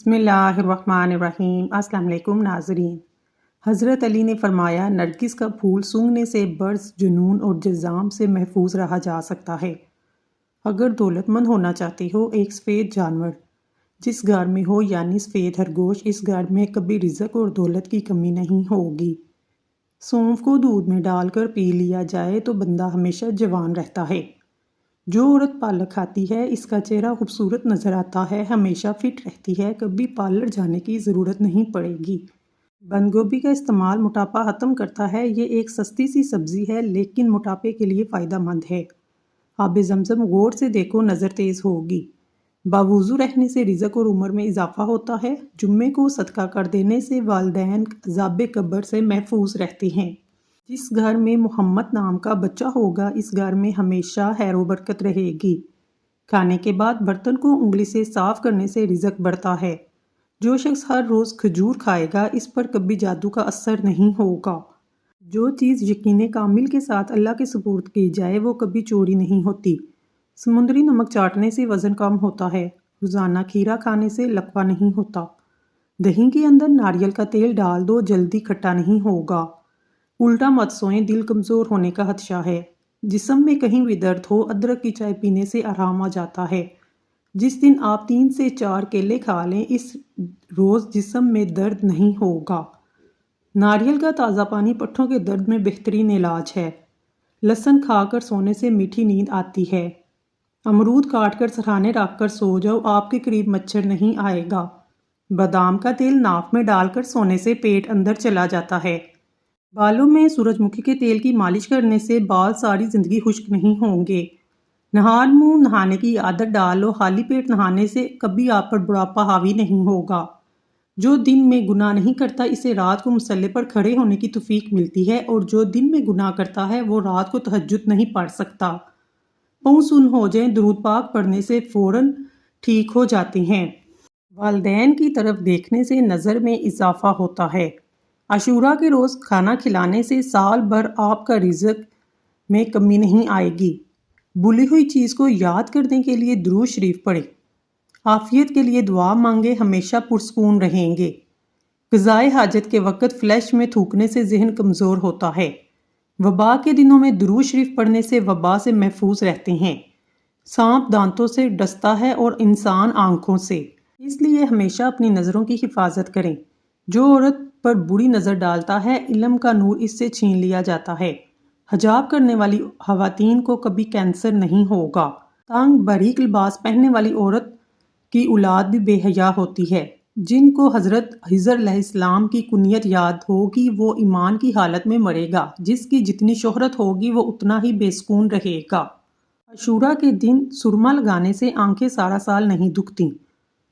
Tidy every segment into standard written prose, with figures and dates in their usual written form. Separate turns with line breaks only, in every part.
بسم اللہ الرحمن الرحیم۔ السلام علیکم ناظرین۔ حضرت علی نے فرمایا، نرگس کا پھول سونگھنے سے برس، جنون اور جذام سے محفوظ رہا جا سکتا ہے۔ اگر دولت مند ہونا چاہتے ہو، ایک سفید جانور جس گھر میں ہو یعنی سفید خرگوش، اس گھر میں کبھی رزق اور دولت کی کمی نہیں ہوگی۔ سونف کو دودھ میں ڈال کر پی لیا جائے تو بندہ ہمیشہ جوان رہتا ہے۔ جو عورت پالک کھاتی ہے، اس کا چہرہ خوبصورت نظر آتا ہے، ہمیشہ فٹ رہتی ہے، کبھی پارلر جانے کی ضرورت نہیں پڑے گی۔ بند گوبھی کا استعمال موٹاپا ختم کرتا ہے۔ یہ ایک سستی سی سبزی ہے لیکن موٹاپے کے لیے فائدہ مند ہے۔ آب زمزم غور سے دیکھو، نظر تیز ہوگی۔ باوضو رہنے سے رزق اور عمر میں اضافہ ہوتا ہے۔ جمعے کو صدقہ کر دینے سے والدین عذاب قبر سے محفوظ رہتے ہیں۔ جس گھر میں محمد نام کا بچہ ہوگا، اس گھر میں ہمیشہ خیر و برکت رہے گی۔ کھانے کے بعد برتن کو انگلی سے صاف کرنے سے رزق بڑھتا ہے۔ جو شخص ہر روز کھجور کھائے گا، اس پر کبھی جادو کا اثر نہیں ہوگا۔ جو چیز یقین کامل کے ساتھ اللہ کے سپرد کی جائے، وہ کبھی چوری نہیں ہوتی۔ سمندری نمک چاٹنے سے وزن کم ہوتا ہے۔ روزانہ کھیرا کھانے سے لقوہ نہیں ہوتا۔ دہی کے اندر ناریل کا تیل ڈال دو، جلدی کھٹا نہیں ہوگا۔ الٹا مت سوئیں، دل کمزور ہونے کا خدشہ ہے۔ جسم میں کہیں بھی درد ہو، ادرک کی چائے پینے سے آرام آ جاتا ہے۔ جس دن آپ 3 سے 4 کیلے کھا لیں، اس روز جسم میں درد نہیں ہوگا۔ ناریل کا تازہ پانی پٹھوں کے درد میں بہترین علاج ہے۔ لہسن کھا کر سونے سے میٹھی نیند آتی ہے۔ امرود کاٹ کر سرہانے رکھ کر سو جاؤ، آپ کے قریب مچھر نہیں آئے گا۔ بادام کا تیل ناف میں ڈال کر سونے سے پیٹ اندر چلا جاتا ہے۔ بالوں میں سورج مکھی کے تیل کی مالش کرنے سے بال ساری زندگی خشک نہیں ہوں گے۔ نہار منہ نہانے کی عادت ڈالو، خالی پیٹ نہانے سے کبھی آپ پر بڑھاپا حاوی نہیں ہوگا۔ جو دن میں گناہ نہیں کرتا، اسے رات کو مصلے پر کھڑے ہونے کی توفیق ملتی ہے، اور جو دن میں گناہ کرتا ہے، وہ رات کو تہجد نہیں پڑھ سکتا۔ پاؤں سن ہو جائیں، درود پاک پڑھنے سے فوراً ٹھیک ہو جاتے ہیں۔ والدین کی طرف دیکھنے سے نظر میں اضافہ ہوتا ہے۔ عاشوراء کے روز کھانا کھلانے سے سال بھر آپ کا رزق میں کمی نہیں آئے گی۔ بھولی ہوئی چیز کو یاد کرنے کے لیے درود شریف پڑھیں۔ عافیت کے لیے دعا مانگے، ہمیشہ پرسکون رہیں گے۔ قضائے حاجت کے وقت فلیش میں تھوکنے سے ذہن کمزور ہوتا ہے۔ وبا کے دنوں میں درود شریف پڑھنے سے وبا سے محفوظ رہتے ہیں۔ سانپ دانتوں سے ڈستا ہے اور انسان آنکھوں سے، اس لیے ہمیشہ اپنی نظروں کی حفاظت کریں۔ جو عورت پر بری نظر ڈالتا ہے، علم کا نور اس سے چھین لیا جاتا ہے۔ حجاب کرنے والی خواتین کو کبھی کینسر نہیں ہوگا۔ تنگ باریک لباس پہننے والی عورت کی اولاد بھی بے حیا ہوتی ہے۔ جن کو حضرت خضر علیہ السلام کی کنیت یاد ہوگی، وہ ایمان کی حالت میں مرے گا۔ جس کی جتنی شہرت ہوگی، وہ اتنا ہی بے سکون رہے گا۔ عاشوراء کے دن سرما لگانے سے آنکھیں سارا سال نہیں دکھتی۔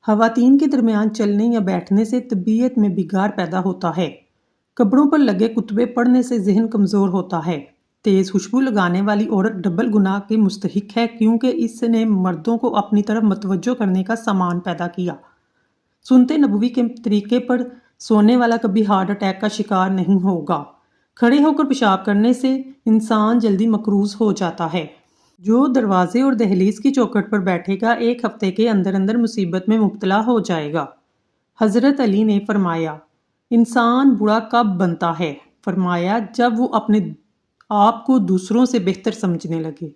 خواتین کے درمیان چلنے یا بیٹھنے سے طبیعت میں بگاڑ پیدا ہوتا ہے۔ قبروں پر لگے کتبے پڑھنے سے ذہن کمزور ہوتا ہے۔ تیز خوشبو لگانے والی عورت ڈبل گناہ کی مستحق ہے، کیونکہ اس نے مردوں کو اپنی طرف متوجہ کرنے کا سامان پیدا کیا۔ سنت نبوی کے طریقے پر سونے والا کبھی ہارٹ اٹیک کا شکار نہیں ہوگا۔ کھڑے ہو کر پیشاب کرنے سے انسان جلدی مقروض ہو جاتا ہے۔ جو دروازے اور دہلیز کی چوکھٹ پر بیٹھے گا، 1 ہفتے کے اندر اندر مصیبت میں مبتلا ہو جائے گا۔ حضرت علی نے فرمایا، انسان برا کب بنتا ہے؟ فرمایا، جب وہ اپنے آپ کو دوسروں سے بہتر سمجھنے لگے۔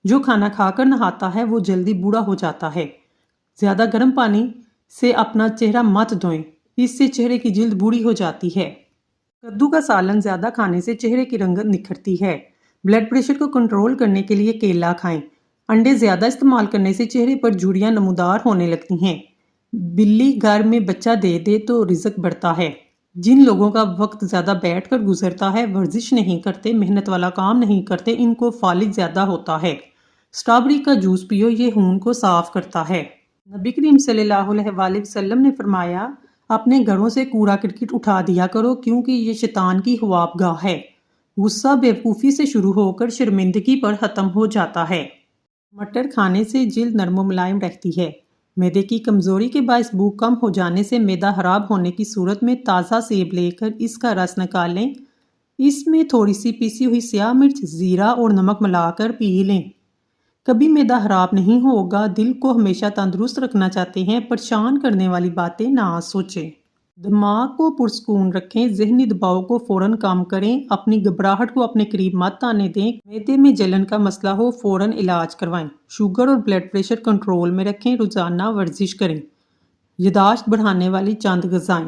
جو کھانا کھا کر نہاتا ہے، وہ جلدی بوڑھا ہو جاتا ہے۔ زیادہ گرم پانی سے اپنا چہرہ مت دھوئیں، اس سے چہرے کی جلد بوڑھی ہو جاتی ہے۔ کدو کا سالن زیادہ کھانے سے چہرے کی رنگت نکھرتی ہے۔ بلڈ پریشر کو کنٹرول کرنے کے لیے کیلا کھائیں۔ انڈے زیادہ استعمال کرنے سے چہرے پر جھریاں نمودار ہونے لگتی ہیں۔ بلی گھر میں بچہ دے دے تو رزق بڑھتا ہے۔ جن لوگوں کا وقت زیادہ بیٹھ کر گزرتا ہے، ورزش نہیں کرتے، محنت والا کام نہیں کرتے، ان کو فالج زیادہ ہوتا ہے۔ اسٹرابیری کا جوس پیو، یہ خون کو صاف کرتا ہے۔ نبی کریم صلی اللہ علیہ وآلہ وسلم نے فرمایا، اپنے گھروں سے کوڑا کرکٹ اٹھا دیا کرو، کیونکہ یہ شیطان کی خواب گاہ ہے۔ غصہ بیوقوفی سے شروع ہو کر شرمندگی پر ختم ہو جاتا ہے۔ مٹر کھانے سے جلد نرم و ملائم رہتی ہے۔ معدے کی کمزوری کے باعث بھوک کم ہو جانے سے معدہ خراب ہونے کی صورت میں تازہ سیب لے کر اس کا رس نکالیں۔ اس میں تھوڑی سی پیسی ہوئی سیاہ مرچ، زیرہ اور نمک ملا کر پی لیں۔ کبھی معدہ خراب نہیں ہوگا، دل کو ہمیشہ تندرست رکھنا چاہتے ہیں، پریشان کرنے والی باتیں نہ سوچیں۔ دماغ کو پرسکون رکھیں، ذہنی دباؤ کو فوراً کم کریں، اپنی گھبراہٹ کو اپنے قریب مت آنے دیں، معدے میں جلن کا مسئلہ ہو فوراً علاج کروائیں، شوگر اور بلڈ پریشر کنٹرول میں رکھیں، روزانہ ورزش کریں۔ یادداشت بڑھانے والی چند غذائیں۔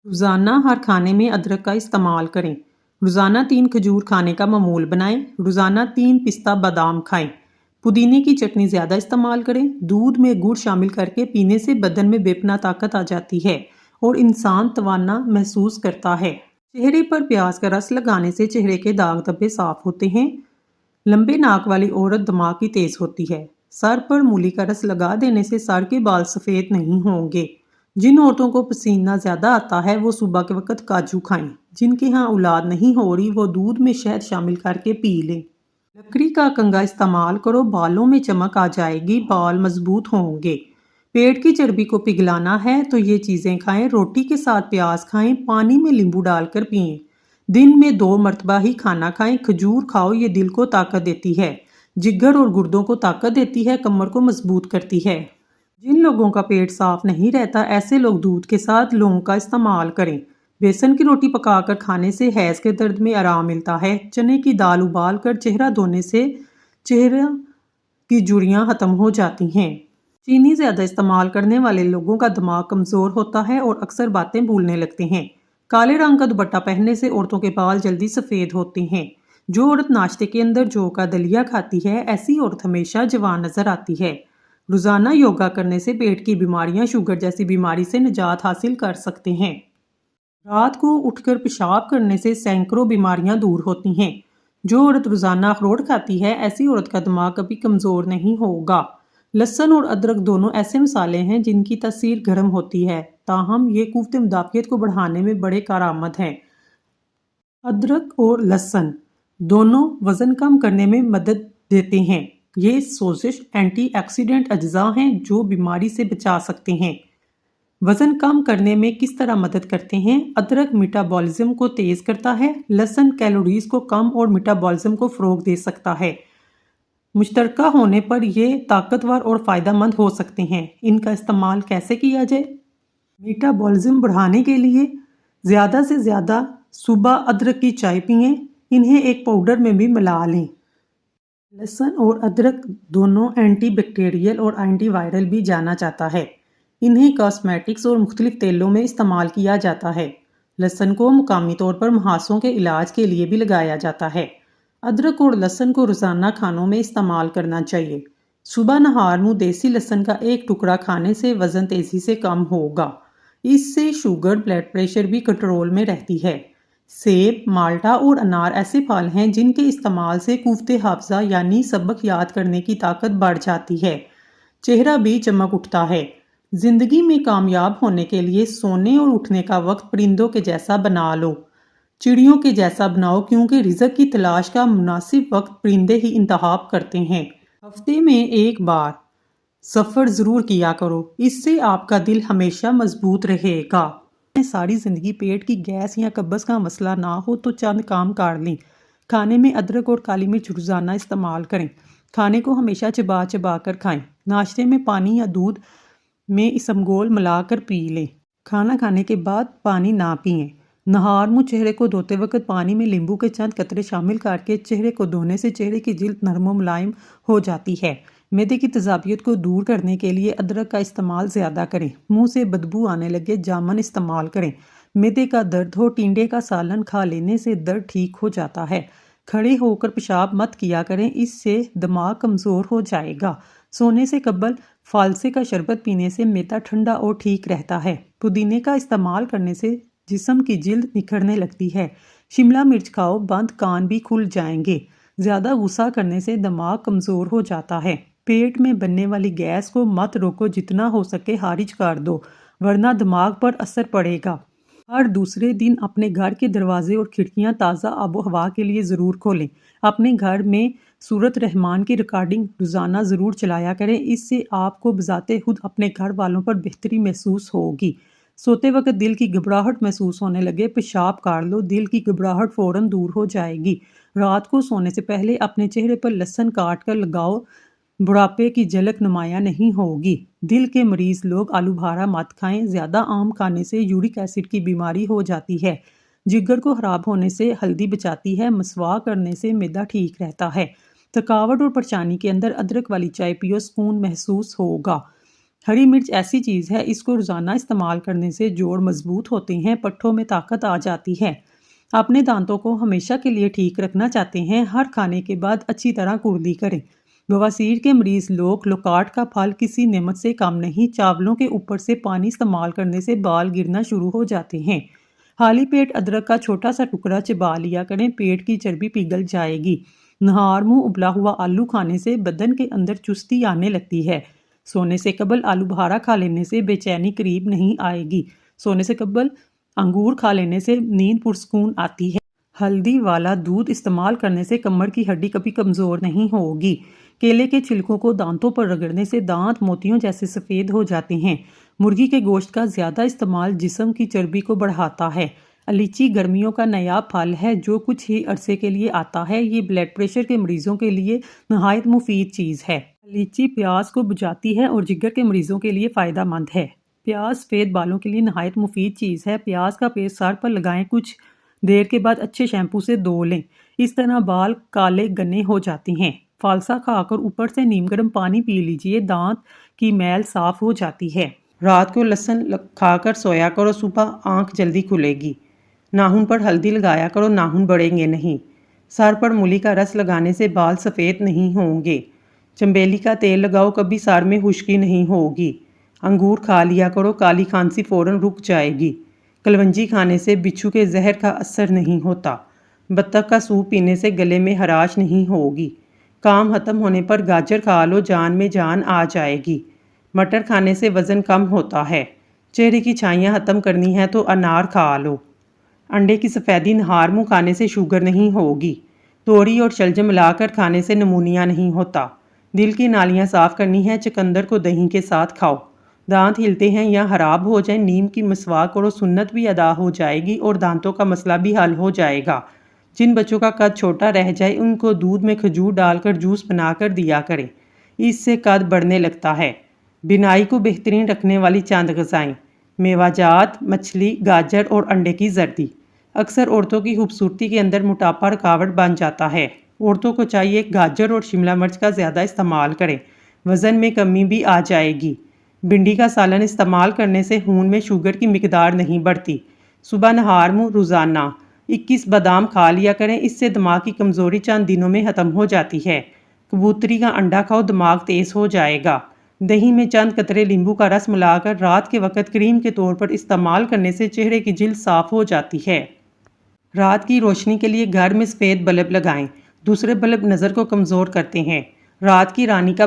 روزانہ ہر کھانے میں ادرک کا استعمال کریں۔ روزانہ 3 کھجور کھانے کا معمول بنائیں۔ روزانہ 3 پستہ بادام کھائیں۔ پودینے کی چٹنی زیادہ استعمال کریں۔ دودھ میں گڑ شامل کر کے پینے سے بدن میں بے پناہ طاقت آ جاتی ہے اور انسان توانا محسوس کرتا ہے۔ چہرے پر پیاز کا رس لگانے سے چہرے کے داغ دھبے صاف ہوتے ہیں۔ لمبے ناک والی عورت دماغی تیز ہوتی ہے۔ سر پر مولی کا رس لگا دینے سے سر کے بال سفید نہیں ہوں گے۔ جن عورتوں کو پسینہ زیادہ آتا ہے وہ صبح کے وقت کاجو کھائیں۔ جن کے ہاں اولاد نہیں ہو رہی وہ دودھ میں شہد شامل کر کے پی لیں۔ لکڑی کا کنگھا استعمال کرو، بالوں میں چمک آ جائے گی، بال مضبوط ہوں گے۔ پیٹ کی چربی کو پگھلانا ہے تو یہ چیزیں کھائیں۔ روٹی کے ساتھ پیاز کھائیں، پانی میں لیمبو ڈال کر پئیں۔ دن میں 2 مرتبہ ہی کھانا کھائیں۔ کھجور کھاؤ، یہ دل کو طاقت دیتی ہے، جگر اور گردوں کو طاقت دیتی ہے، کمر کو مضبوط کرتی ہے۔ جن لوگوں کا پیٹ صاف نہیں رہتا ایسے لوگ دودھ کے ساتھ لونگ کا استعمال کریں۔ بیسن کی روٹی پکا کر کھانے سے حیض کے درد میں آرام ملتا ہے۔ چنے کی دال ابال کر چہرہ دھونے سے چہرہ کی جھریاں ختم ہو جاتی ہیں۔ چینی زیادہ استعمال کرنے والے لوگوں کا دماغ کمزور ہوتا ہے اور اکثر باتیں بھولنے لگتے ہیں۔ کالے رنگ کا دوپٹہ پہننے سے عورتوں کے بال جلدی سفید ہوتے ہیں۔ جو عورت ناشتے کے اندر جو کا دلیا کھاتی ہے ایسی عورت ہمیشہ جوان نظر آتی ہے۔ روزانہ یوگا کرنے سے پیٹ کی بیماریاں، شوگر جیسی بیماری سے نجات حاصل کر سکتے ہیں۔ رات کو اٹھ کر پیشاب کرنے سے سینکڑوں بیماریاں دور ہوتی ہیں۔ جو عورت روزانہ اخروٹ کھاتی ہے ایسی عورت کا دماغ کبھی کمزور نہیں ہوگا۔ لہسن اور ادرک دونوں ایسے مسالے ہیں جن کی تاثیر گرم ہوتی ہے، تاہم یہ قوت مدافعت کو بڑھانے میں بڑے کارآمد ہیں۔ ادرک اور لہسن دونوں وزن کم کرنے میں مدد دیتے ہیں۔ یہ سوزش اینٹی آکسیڈنٹ اجزاء ہیں جو بیماری سے بچا سکتے ہیں۔ وزن کم کرنے میں کس طرح مدد کرتے ہیں؟ ادرک میٹابولزم کو تیز کرتا ہے، لہسن کیلوریز کو کم اور میٹابولزم کو فروغ دے سکتا ہے۔ مشترکہ ہونے پر یہ طاقتور اور فائدہ مند ہو سکتے ہیں۔ ان کا استعمال کیسے کیا جائے؟ میٹابولزم بڑھانے کے لیے زیادہ سے زیادہ صبح ادرک کی چائے پئیں، انہیں ایک پاؤڈر میں بھی ملا لیں۔ لہسن اور ادرک دونوں اینٹی بیکٹیریل اور اینٹی وائرل بھی جانا جاتا ہے۔ انہیں کاسمیٹکس اور مختلف تیلوں میں استعمال کیا جاتا ہے۔ لہسن کو مقامی طور پر مہاسوں کے علاج کے لیے بھی لگایا جاتا ہے۔ ادرک اور لہسن کو روزانہ کھانوں میں استعمال کرنا چاہیے۔ صبح نہار میں دیسی لہسن کا ایک ٹکڑا کھانے سے وزن تیزی سے کم ہوگا۔ اس سے شوگر، بلڈ پریشر بھی کنٹرول میں رہتی ہے۔ سیب، مالٹا اور انار ایسے پھل ہیں جن کے استعمال سے قوت حافظہ یعنی سبق یاد کرنے کی طاقت بڑھ جاتی ہے۔ چہرہ بھی چمک اٹھتا ہے۔ زندگی میں کامیاب ہونے کے لیے سونے اور اٹھنے کا وقت پرندوں کے جیسا بنا لو، چڑیوں کے جیسا بناؤ، کیونکہ رزق کی تلاش کا مناسب وقت پرندے ہی انتخاب کرتے ہیں۔ ہفتے میں ایک بار سفر ضرور کیا کرو، اس سے آپ کا دل ہمیشہ مضبوط رہے گا۔ ساری زندگی پیٹ کی گیس یا قبض کا مسئلہ نہ ہو تو چند کام کر لیں۔ کھانے میں ادرک اور کالی مرچ روزانہ استعمال کریں۔ کھانے کو ہمیشہ چبا چبا کر کھائیں۔ ناشتے میں پانی یا دودھ میں اسمگول ملا کر پی لیں۔ کھانا کھانے کے بعد پانی نہ پئیں۔ نہار میں چہرے کو دھوتے وقت پانی میں لیمبو کے چند قطرے شامل کر کے چہرے کو دھونے سے چہرے کی جلد نرم و ملائم ہو جاتی ہے۔ معدے کی تیزابیت کو دور کرنے کے لیے ادرک کا استعمال زیادہ کریں۔ منہ سے بدبو آنے لگے جامن استعمال کریں۔ معدے کا درد ہو، ٹینڈے کا سالن کھا لینے سے درد ٹھیک ہو جاتا ہے۔ کھڑے ہو کر پیشاب مت کیا کریں، اس سے دماغ کمزور ہو جائے گا۔ سونے سے قبل فالسے کا شربت پینے سے معدہ ٹھنڈا اور ٹھیک رہتا ہے۔ پودینے کا استعمال کرنے سے جسم کی جلد نکھرنے لگتی ہے۔ شملہ مرچ کھاؤ، بند کان بھی کھل جائیں گے۔ زیادہ غصہ کرنے سے دماغ کمزور ہو جاتا ہے۔ پیٹ میں بننے والی گیس کو مت روکو، جتنا ہو سکے خارج کر دو، ورنہ دماغ پر اثر پڑے گا۔ ہر دوسرے دن اپنے گھر کے دروازے اور کھڑکیاں تازہ آب و ہوا کے لیے ضرور کھولیں۔ اپنے گھر میں سورت رحمان کی ریکارڈنگ روزانہ ضرور چلایا کریں، اس سے آپ کو بذات خود اپنے گھر والوں پر بہتری محسوس ہوگی۔ سوتے وقت دل کی گھبراہٹ محسوس ہونے لگے، پیشاب کر لو، دل کی گھبراہٹ فوراً دور ہو جائے گی۔ رات کو سونے سے پہلے اپنے چہرے پر لہسن کاٹ کر لگاؤ، بڑھاپے کی جھلک نمایاں نہیں ہوگی۔ دل کے مریض لوگ آلو بھارا مت کھائیں، زیادہ آم کھانے سے یورک ایسڈ کی بیماری ہو جاتی ہے۔ جگر کو خراب ہونے سے ہلدی بچاتی ہے، مسواک کرنے سے معدہ ٹھیک رہتا ہے۔ تھکاوٹ اور پریشانی کے اندر ادرک والی چائے پیو، سکون محسوس ہوگا۔ ہری مرچ ایسی چیز ہے، اس کو روزانہ استعمال کرنے سے جوڑ مضبوط ہوتے ہیں، پٹھوں میں طاقت آ جاتی ہے۔ اپنے دانتوں کو ہمیشہ کے لیے ٹھیک رکھنا چاہتے ہیں، ہر کھانے کے بعد اچھی طرح کڑلی کریں۔ بواسیر کے مریض لوگ لوکاٹ کا پھل کسی نعمت سے کم نہیں، چاولوں کے اوپر سے پانی استعمال کرنے سے بال گرنا شروع ہو جاتے ہیں۔ خالی پیٹ ادرک کا چھوٹا سا ٹکڑا چبا لیا کریں، پیٹ کی چربی پگھل جائے گی۔ نہار منہ ابلا ہوا آلو کھانے سے بدن کے اندر چستی آنے لگتی ہے۔ سونے سے قبل آلو بھارا کھا لینے سے بے چینی قریب نہیں آئے گی۔ سونے سے قبل انگور کھا لینے سے نیند پرسکون آتی ہے۔ ہلدی والا دودھ استعمال کرنے سے کمر کی ہڈی کبھی کمزور نہیں ہوگی۔ کیلے کے چھلکوں کو دانتوں پر رگڑنے سے دانت موتیوں جیسے سفید ہو جاتے ہیں۔ مرغی کے گوشت کا زیادہ استعمال جسم کی چربی کو بڑھاتا ہے۔ الائچی گرمیوں کا نایاب پھل ہے جو کچھ ہی عرصے کے لیے آتا ہے۔ یہ بلڈ پریشر کے مریضوں کے لیے نہایت مفید چیز ہے۔ الائچی پیاس کو بجھاتی ہے اور جگر کے مریضوں کے لیے فائدہ مند ہے۔ پیاز سفید بالوں کے لیے نہایت مفید چیز ہے۔ پیاز کا پیسٹ سر پر لگائیں، کچھ دیر کے بعد اچھے شیمپو سے دھو لیں، اس طرح بال کالے گنے ہو جاتے ہیں۔ فالسا کھا کر اوپر سے نیم گرم پانی پی لیجئے، دانت کی میل صاف ہو جاتی ہے۔ رات کو لہسن کھا کر سویا کرو، صبح آنکھ جلدی کھلے گی۔ ناخن پر ہلدی لگایا کرو، ناخن بڑھیں گے نہیں۔ سر پر مولی کا رس لگانے سے بال سفید نہیں ہوں گے۔ چنبیلی کا تیل لگاؤ، کبھی سر میں خشکی نہیں ہوگی۔ انگور کھا لیا کرو، کالی کھانسی فوراً رک جائے گی۔ کلونجی کھانے سے بچھو کے زہر کا اثر نہیں ہوتا۔ بطخ کا سوپ پینے سے گلے میں خراش نہیں ہوگی۔ کام ختم ہونے پر گاجر کھا لو، جان میں جان آ جائے گی۔ مٹر کھانے سے وزن کم ہوتا ہے۔ چہرے کی چھائیاں ختم کرنی ہے تو انار کھا لو۔ انڈے کی سفیدی نہار منہ کھانے سے شوگر نہیں ہوگی۔ توری اور شلجم ملا کر کھانے سے نمونیا نہیں ہوتا۔ دل کی نالیاں صاف کرنی ہے، چقندر کو دہی کے ساتھ کھاؤ۔ دانت ہلتے ہیں یا خراب ہو جائیں، نیم کی مسواک کرو، سنت بھی ادا ہو جائے گی اور دانتوں کا مسئلہ بھی حل ہو جائے گا۔ جن بچوں کا قد چھوٹا رہ جائے ان کو دودھ میں کھجور ڈال کر جوس بنا کر دیا کریں، اس سے قد بڑھنے لگتا ہے۔ بینائی کو بہترین رکھنے والی چند غذائیں: میوہ جات، مچھلی، گاجر اور انڈے کی زردی۔ اکثر عورتوں کی خوبصورتی کے اندر موٹاپا رکاوٹ بن جاتا ہے۔ عورتوں کو چاہیے گاجر اور شملہ مرچ کا زیادہ استعمال کریں، وزن میں کمی بھی آ جائے گی۔ بھنڈی کا سالن استعمال کرنے سے خون میں شوگر کی مقدار نہیں بڑھتی۔ صبح نہار منہ روزانہ 21 بادام کھا لیا کریں، اس سے دماغ کی کمزوری چند دنوں میں ختم ہو جاتی ہے۔ کبوتری کا انڈا کھاؤ، دماغ تیز ہو جائے گا۔ دہی میں چند قطرے لیمبو کا رس ملا کر رات کے وقت کریم کے طور پر استعمال کرنے سے چہرے کی جلد صاف ہو جاتی ہے۔ رات کی روشنی کے لیے گھر میں سفید بلب لگائیں، دوسرے بلب نظر کو کمزور کرتے ہیں۔ رات کی رانی کا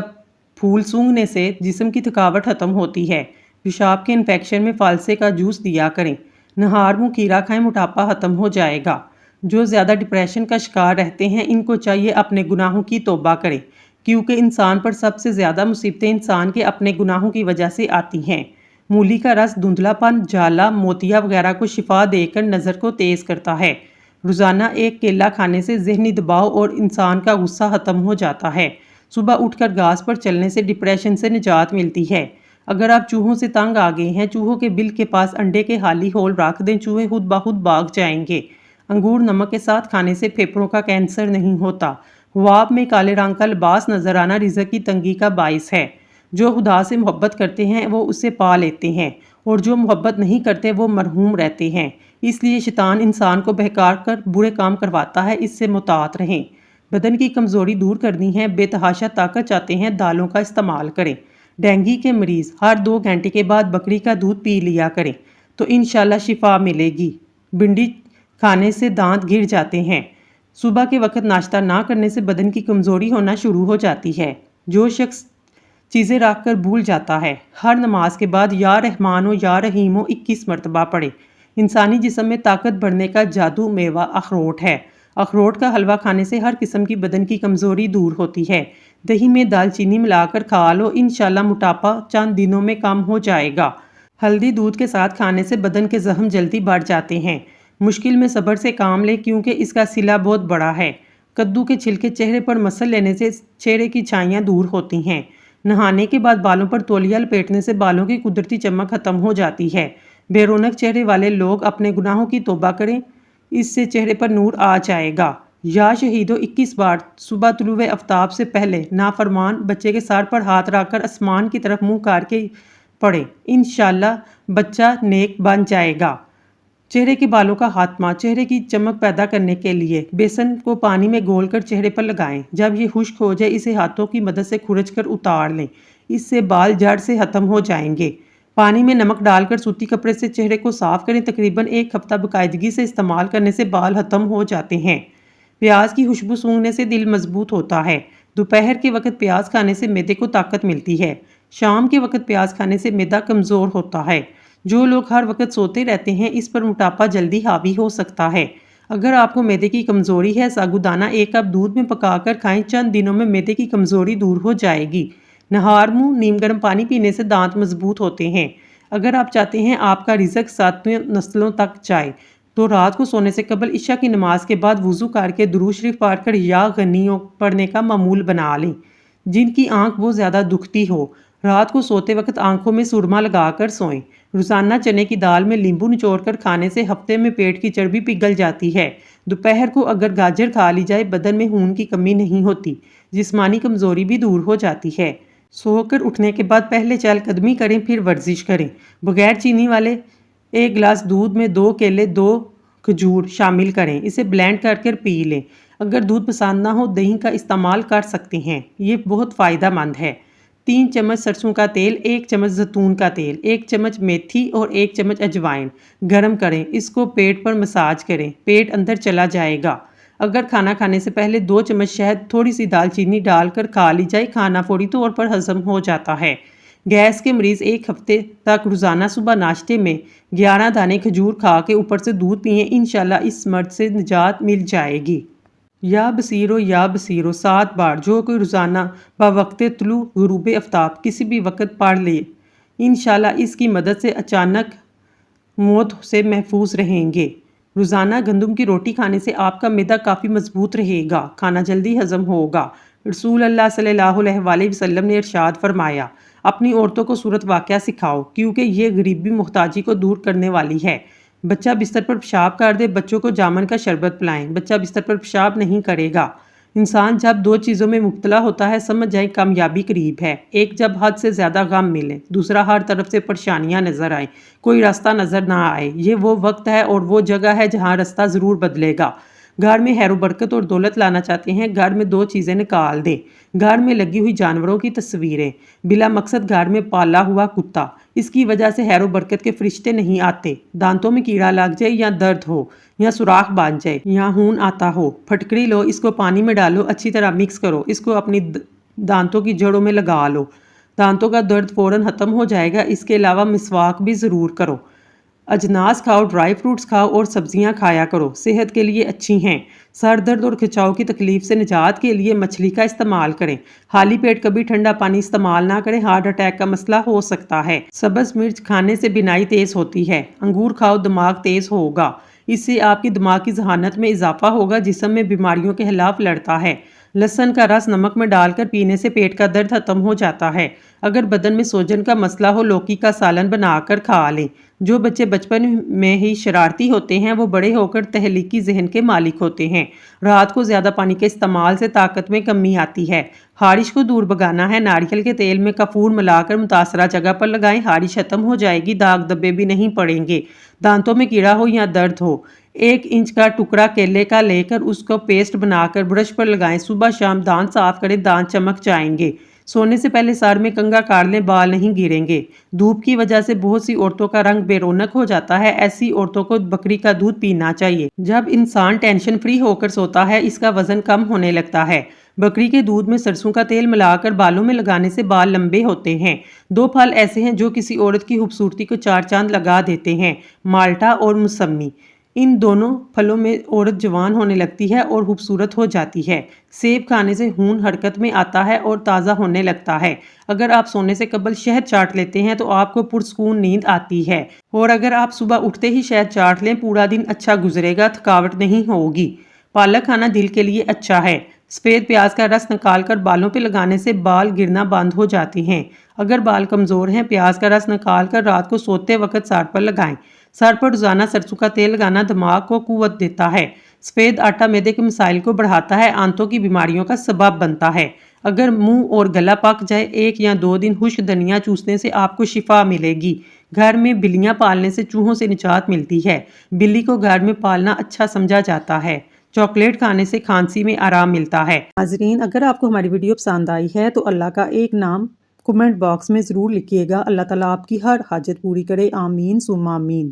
پھول سونگھنے سے جسم کی تھکاوٹ ختم ہوتی ہے۔ پیشاب کے انفیکشن میں فالسے کا جوس دیا کریں۔ نہار منہ کھیرا کھائیں، موٹاپا ختم ہو جائے گا۔ جو زیادہ ڈپریشن کا شکار رہتے ہیں ان کو چاہیے اپنے گناہوں کی توبہ کریں، کیونکہ انسان پر سب سے زیادہ مصیبتیں انسان کے اپنے گناہوں کی وجہ سے آتی ہیں۔ مولی کا رس دھندلا پن، جالا، موتیا وغیرہ کو شفا دے کر نظر کو تیز کرتا ہے۔ روزانہ ایک کیلا کھانے سے ذہنی دباؤ اور انسان کا غصہ ختم ہو جاتا ہے۔ صبح اٹھ کر گھاس پر چلنے سے ڈپریشن سے نجات ملتی ہے۔ اگر آپ چوہوں سے تنگ آ گئے ہیں، چوہوں کے بل کے پاس انڈے کے خالی ہول رکھ دیں، چوہے خود بخود بھاگ جائیں گے۔ انگور نمک کے ساتھ کھانے سے پھیپھڑوں کا کینسر نہیں ہوتا۔ خواب میں کالے رنگ کا لباس نظر آنا رزق کی تنگی کا باعث ہے۔ جو خدا سے محبت کرتے ہیں وہ اسے پا لیتے ہیں، اور جو محبت نہیں کرتے وہ محروم رہتے ہیں۔ اس لیے شیطان انسان کو بہکا کر برے کام کرواتا ہے، اس سے محتاط رہیں۔ بدن کی کمزوری دور کرنی ہے، بے تحاشا طاقت چاہتے ہیں، دالوں کا استعمال کریں۔ ڈینگی کے مریض ہر 2 گھنٹے کے بعد بکری کا دودھ پی لیا کریں تو انشاءاللہ شفا ملے گی۔ بھنڈی کھانے سے دانت گر جاتے ہیں۔ صبح کے وقت ناشتہ نہ کرنے سے بدن کی کمزوری ہونا شروع ہو جاتی ہے۔ جو شخص چیزیں رکھ کر بھول جاتا ہے، ہر نماز کے بعد یا رحمان و یا رحیم 21 مرتبہ پڑھے۔ انسانی جسم میں طاقت بڑھنے کا جادو میوہ اخروٹ ہے۔ اخروٹ کا حلوہ کھانے سے ہر قسم کی بدن کی کمزوری دور ہوتی ہے۔ دہی میں دال چینی ملا کر کھا لو، انشاءاللہ موٹاپا چند دنوں میں کم ہو جائے گا۔ ہلدی دودھ کے ساتھ کھانے سے بدن کے زخم جلدی بڑھ جاتے ہیں۔ مشکل میں صبر سے کام لیں کیونکہ اس کا صلہ بہت بڑا ہے۔ کدو کے چھلکے چہرے پر مسل لینے سے چہرے کی چھائیاں دور ہوتی ہیں۔ نہانے کے بعد بالوں پر تولیہ لپیٹنے سے بالوں کی قدرتی چمک ختم ہو جاتی ہے۔ بے رونق چہرے والے لوگ اپنے گناہوں کی توبہ کریں، اس سے چہرے پر نور آ جائے گا۔ یا شہیدو 21 بار صبح طلوع آفتاب سے پہلے نافرمان بچے کے سر پر ہاتھ رکھ کر آسمان کی طرف منہ کر کے پڑھیں، انشاءاللہ بچہ نیک بن جائے گا۔ چہرے کے بالوں کا خاتمہ۔ چہرے کی چمک پیدا کرنے کے لیے بیسن کو پانی میں گھول کر چہرے پر لگائیں۔ جب یہ خشک ہو جائے اسے ہاتھوں کی مدد سے کھرچ کر اتار لیں، اس سے بال جڑ سے ختم ہو جائیں گے۔ پانی میں نمک ڈال کر سوتی کپڑے سے چہرے کو صاف کریں، تقریباً 1 ہفتہ باقاعدگی سے استعمال کرنے سے بال ختم ہو جاتے ہیں۔ پیاز کی خوشبو سونگھنے سے دل مضبوط ہوتا ہے۔ دوپہر کے وقت پیاز کھانے سے معدے کو طاقت ملتی ہے۔ شام کے وقت پیاز کھانے سے معدہ کمزور ہوتا ہے۔ جو لوگ ہر وقت سوتے رہتے ہیں اس پر موٹاپا جلدی حاوی ہو سکتا ہے۔ اگر آپ کو معدے کی کمزوری ہے، ساگودانہ 1 کپ دودھ میں پکا کر کھائیں، چند دنوں میں معدے کی کمزوری دور ہو جائے گی۔ نہار منہ نیم گرم پانی پینے سے دانت مضبوط ہوتے ہیں۔ اگر آپ چاہتے ہیں آپ کا رزق 7 نسلوں تک جائے تو رات کو سونے سے قبل عشاء کی نماز کے بعد وضو کر کے درود شریف پڑھ کر یا غنیوں پڑھنے کا معمول بنا لیں۔ جن کی آنکھ بہت زیادہ دکھتی ہو، رات کو سوتے وقت آنکھوں میں سرما لگا کر سوئیں۔ روزانہ چنے کی دال میں لیمبو نچوڑ کر کھانے سے ہفتے میں پیٹ کی چربی پگھل جاتی ہے۔ دوپہر کو اگر گاجر کھا لی جائے بدن میں خون کی کمی نہیں ہوتی، جسمانی کمزوری بھی دور ہو جاتی ہے۔ سو کر اٹھنے کے بعد پہلے چہل قدمی کریں، پھر ورزش کریں۔ بغیر چینی والے 1 گلاس دودھ میں 2 کیلے 2 کھجور شامل کریں، اسے بلینڈ کر پی لیں۔ اگر دودھ پسند نہ ہو دہی کا استعمال کر سکتے ہیں، یہ بہت فائدہ مند ہے۔ 3 چمچ سرسوں کا تیل، 1 چمچ زیتون کا تیل، 1 چمچ میتھی اور 1 چمچ اجوائن گرم کریں، اس کو پیٹ پر مساج کریں، پیٹ اندر چلا جائے گا۔ اگر کھانا کھانے سے پہلے 2 چمچ شہد تھوڑی سی دال چینی ڈال کر کھا لی جائے، کھانا فوری طور پر ہضم ہو جاتا ہے۔ گیس کے مریض 1 ہفتے تک روزانہ صبح ناشتے میں 11 دانے کھجور کھا کے اوپر سے دودھ پئیں، انشاءاللہ اس مرض سے نجات مل جائے گی۔ یا بصیرو یا بصیرو 7 بار جو کوئی روزانہ بوقت طلوع غروب آفتاب کسی بھی وقت پڑھ لے، انشاءاللہ اس کی مدد سے اچانک موت سے محفوظ رہیں گے۔ روزانہ گندم کی روٹی کھانے سے آپ کا معدہ کافی مضبوط رہے گا، کھانا جلدی ہضم ہوگا۔ رسول اللہ صلی اللہ علیہ وآلہ وسلم نے ارشاد فرمایا، اپنی عورتوں کو سورت واقعہ سکھاؤ کیونکہ یہ غریبی محتاجی کو دور کرنے والی ہے۔ بچہ بستر پر پیشاب کر دے، بچوں کو جامن کا شربت پلائیں، بچہ بستر پر پیشاب نہیں کرے گا۔ انسان جب 2 چیزوں میں مبتلا ہوتا ہے سمجھ جائیں کامیابی قریب ہے۔ ایک جب حد سے زیادہ غم ملے، دوسرا ہر طرف سے پریشانیاں نظر آئیں، کوئی راستہ نظر نہ آئے۔ یہ وہ وقت ہے اور وہ جگہ ہے جہاں راستہ ضرور بدلے گا۔ گھر میں خیر و برکت اور دولت لانا چاہتے ہیں، گھر میں 2 چیزیں نکال دیں۔ گھر میں لگی ہوئی جانوروں کی تصویریں، بلا مقصد گھر میں پالا ہوا کتا، اس کی وجہ سے خیر و برکت کے فرشتے نہیں آتے۔ دانتوں میں کیڑا لگ جائے یا درد ہو یا سوراخ بن جائے یا خون آتا ہو، پھٹکڑی لو، اس کو پانی میں ڈالو، اچھی طرح مکس کرو، اس کو اپنی دانتوں کی جڑوں میں لگا لو، دانتوں کا درد فوراً ختم ہو جائے گا۔ اس کے علاوہ مسواک بھی ضرور کرو۔ اجناس کھاؤ، ڈرائی فروٹس کھاؤ اور سبزیاں کھایا کرو، صحت کے لیے اچھی ہیں۔ سر درد اور کھچاؤ کی تکلیف سے نجات کے لیے مچھلی کا استعمال کریں۔ خالی پیٹ کبھی ٹھنڈا پانی استعمال نہ کریں، ہارٹ اٹیک کا مسئلہ ہو سکتا ہے۔ سبز مرچ کھانے سے بینائی تیز ہوتی ہے۔ انگور کھاؤ، دماغ تیز ہوگا، اس سے آپ کی دماغ کی ذہانت میں اضافہ ہوگا، جسم میں بیماریوں کے خلاف لڑتا ہے۔ لہسن کا رس نمک میں ڈال کر پینے سے پیٹ کا درد ختم ہو جاتا ہے۔ اگر بدن میں سوجن کا مسئلہ ہو لوکی کا سالن بنا کر کھا لیں۔ جو بچے بچپن میں ہی شرارتی ہوتے ہیں وہ بڑے ہو کر تخلیقی ذہن کے مالک ہوتے ہیں۔ رات کو زیادہ پانی کے استعمال سے طاقت میں کمی آتی ہے۔ خارش کو دور بھگانا ہے، ناریل کے تیل میں کافور ملا کر متاثرہ جگہ پر لگائیں، خارش ختم ہو جائے گی، داغ دبے بھی نہیں پڑیں گے۔ دانتوں میں کیڑا ہو یا درد ہو، 1 انچ کا ٹکڑا کیلے کا لے کر اس کو پیسٹ بنا کر برش پر لگائیں، صبح شام دانت صاف کریں، دانت چمک جائیں گے۔ سونے سے پہلے سر میں کنگھا کاٹ لیں، بال نہیں گریں گے۔ دھوپ کی وجہ سے بہت سی عورتوں کا رنگ بے رونق ہو جاتا ہے، ایسی عورتوں کو بکری کا دودھ پینا چاہیے۔ جب انسان ٹینشن فری ہو کر سوتا ہے اس کا وزن کم ہونے لگتا ہے۔ بکری کے دودھ میں سرسوں کا تیل ملا کر بالوں میں لگانے سے بال لمبے ہوتے ہیں۔ 2 پھل ایسے ہیں جو کسی عورت کی خوبصورتی کو 4 چاند لگا دیتے ہیں، مالٹا اور موسمی۔ ان دونوں پھلوں میں عورت جوان ہونے لگتی ہے اور خوبصورت ہو جاتی ہے۔ سیب کھانے سے خون حرکت میں آتا ہے اور تازہ ہونے لگتا ہے۔ اگر آپ سونے سے قبل شہد چاٹ لیتے ہیں تو آپ کو پرسکون نیند آتی ہے، اور اگر آپ صبح اٹھتے ہی شہد چاٹ لیں پورا دن اچھا گزرے گا، تھکاوٹ نہیں ہوگی۔ پالک کھانا دل کے لیے اچھا ہے۔ سفید پیاز کا رس نکال کر بالوں پہ لگانے سے بال گرنا بند ہو جاتے ہیں۔ اگر بال کمزور ہیں، پیاز کا رس نکال کر رات کو سوتے وقت سر پر لگائیں۔ سر پر روزانہ سرسوں کا تیل لگانا دماغ کو قوت دیتا ہے۔ سفید آٹا معدے کے مسائل کو بڑھاتا ہے، آنتوں کی بیماریوں کا سبب بنتا ہے۔ اگر منہ اور گلا پک جائے، 1 یا 2 دن خشک دھنیا چوسنے سے آپ کو شفا ملے گی۔ گھر میں بلیاں پالنے سے چوہوں سے نجات ملتی ہے۔ بلی کو گھر میں پالنا اچھا سمجھا جاتا ہے۔ چاکلیٹ کھانے سے کھانسی میں آرام ملتا ہے۔ ناظرین، اگر آپ کو ہماری ویڈیو پسند آئی ہے تو اللہ کا ایک نام کمنٹ باکس میں ضرور لکھیے گا۔ اللہ تعالیٰ آپ کی ہر حاجت پوری کرے، آمین ثم آمین۔